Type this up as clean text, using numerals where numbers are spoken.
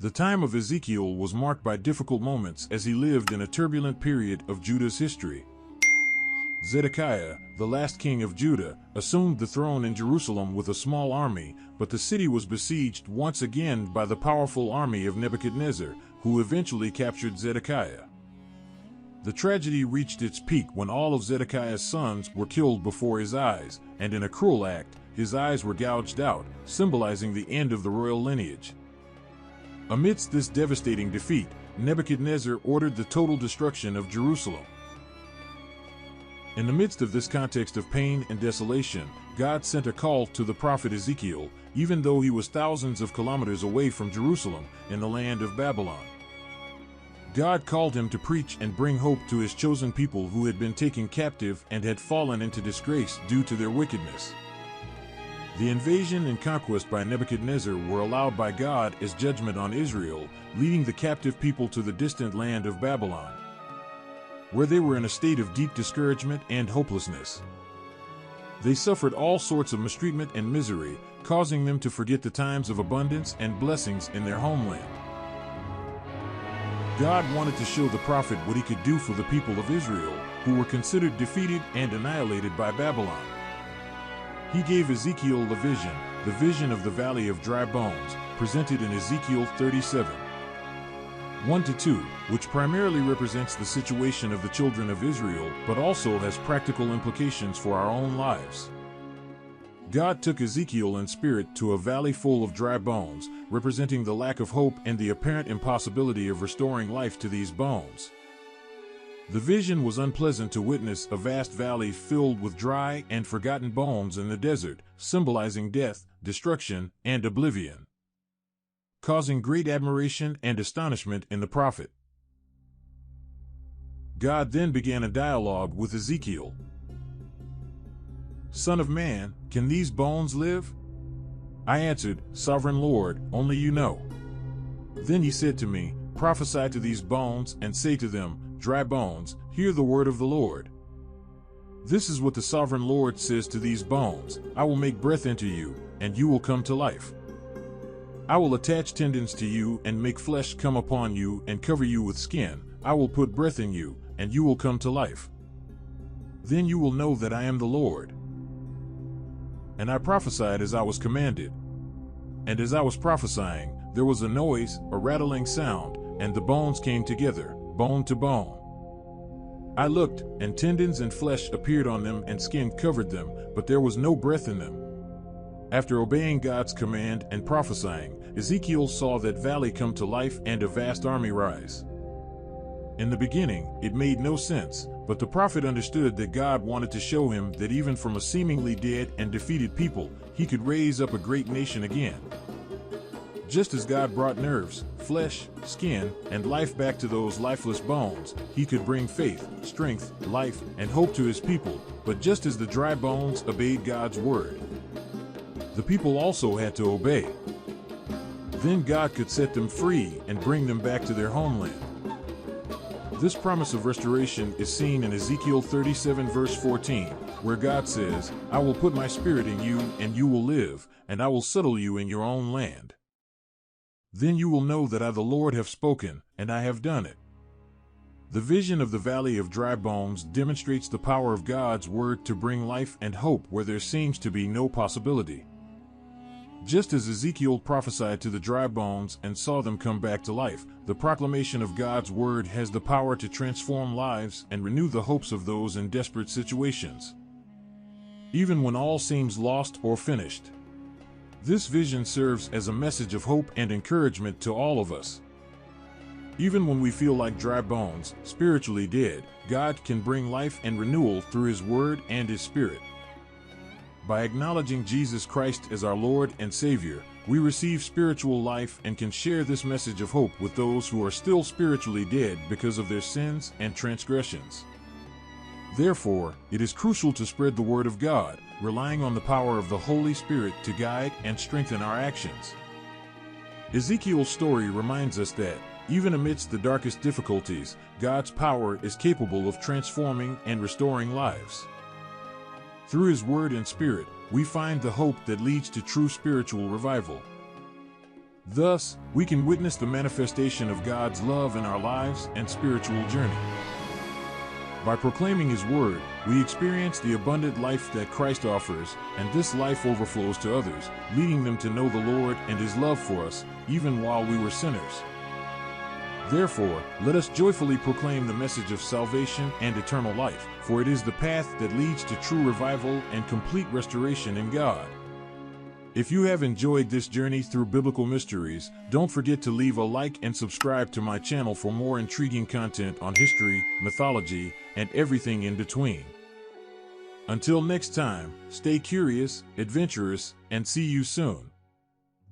The time of Ezekiel was marked by difficult moments as he lived in a turbulent period of Judah's history. Zedekiah, the last king of Judah, assumed the throne in Jerusalem with a small army, but the city was besieged once again by the powerful army of Nebuchadnezzar, who eventually captured Zedekiah. The tragedy reached its peak when all of Zedekiah's sons were killed before his eyes, and in a cruel act, his eyes were gouged out, symbolizing the end of the royal lineage. Amidst this devastating defeat, Nebuchadnezzar ordered the total destruction of Jerusalem. In the midst of this context of pain and desolation, God sent a call to the prophet Ezekiel, even though he was thousands of kilometers away from Jerusalem, in the land of Babylon. God called him to preach and bring hope to his chosen people who had been taken captive and had fallen into disgrace due to their wickedness. The invasion and conquest by Nebuchadnezzar were allowed by God as judgment on Israel, leading the captive people to the distant land of Babylon, where they were in a state of deep discouragement and hopelessness. They suffered all sorts of mistreatment and misery, causing them to forget the times of abundance and blessings in their homeland. God wanted to show the prophet what he could do for the people of Israel, who were considered defeated and annihilated by Babylon. He gave Ezekiel the vision of the valley of dry bones, presented in Ezekiel 37. 1-2, which primarily represents the situation of the children of Israel, but also has practical implications for our own lives. God took Ezekiel in spirit to a valley full of dry bones, representing the lack of hope and the apparent impossibility of restoring life to these bones. The vision was unpleasant to witness: a vast valley filled with dry and forgotten bones in the desert, symbolizing death, destruction, and oblivion, causing great admiration and astonishment in the prophet. God then began a dialogue with Ezekiel. "Son of man, can these bones live?" I answered, "Sovereign Lord, only you know." Then he said to me, "Prophesy to these bones and say to them, dry bones, hear the word of the Lord. This is what the Sovereign Lord says to these bones: I will make breath into you, and you will come to life. I will attach tendons to you and make flesh come upon you and cover you with skin. I will put breath in you, and you will come to life. Then you will know that I am the Lord." And I prophesied as I was commanded. And as I was prophesying, there was a noise, a rattling sound, and the bones came together, bone to bone. I looked, and tendons and flesh appeared on them and skin covered them, but there was no breath in them. After obeying God's command and prophesying, Ezekiel saw that valley come to life and a vast army rise. In the beginning, it made no sense, but the prophet understood that God wanted to show him that even from a seemingly dead and defeated people, he could raise up a great nation again. Just as God brought nerves, flesh, skin, and life back to those lifeless bones, he could bring faith, strength, life, and hope to his people. But just as the dry bones obeyed God's word, the people also had to obey. Then God could set them free and bring them back to their homeland. This promise of restoration is seen in Ezekiel 37 verse 14, where God says, "I will put my spirit in you, and you will live, and I will settle you in your own land. Then you will know that I the Lord have spoken, and I have done it." The vision of the valley of dry bones demonstrates the power of God's word to bring life and hope where there seems to be no possibility. Just as Ezekiel prophesied to the dry bones and saw them come back to life, the proclamation of God's word has the power to transform lives and renew the hopes of those in desperate situations, even when all seems lost or finished. This vision serves as a message of hope and encouragement to all of us. Even when we feel like dry bones, spiritually dead, God can bring life and renewal through His Word and His Spirit. By acknowledging Jesus Christ as our Lord and Savior, we receive spiritual life and can share this message of hope with those who are still spiritually dead because of their sins and transgressions. Therefore, it is crucial to spread the Word of God, relying on the power of the Holy Spirit to guide and strengthen our actions. Ezekiel's story reminds us that, even amidst the darkest difficulties, God's power is capable of transforming and restoring lives. Through His Word and Spirit, we find the hope that leads to true spiritual revival. Thus, we can witness the manifestation of God's love in our lives and spiritual journey. By proclaiming His Word, we experience the abundant life that Christ offers, and this life overflows to others, leading them to know the Lord and His love for us, even while we were sinners. Therefore, let us joyfully proclaim the message of salvation and eternal life, for it is the path that leads to true revival and complete restoration in God. If you have enjoyed this journey through biblical mysteries, don't forget to leave a like and subscribe to my channel for more intriguing content on history, mythology, and everything in between. Until next time, stay curious, adventurous, and see you soon.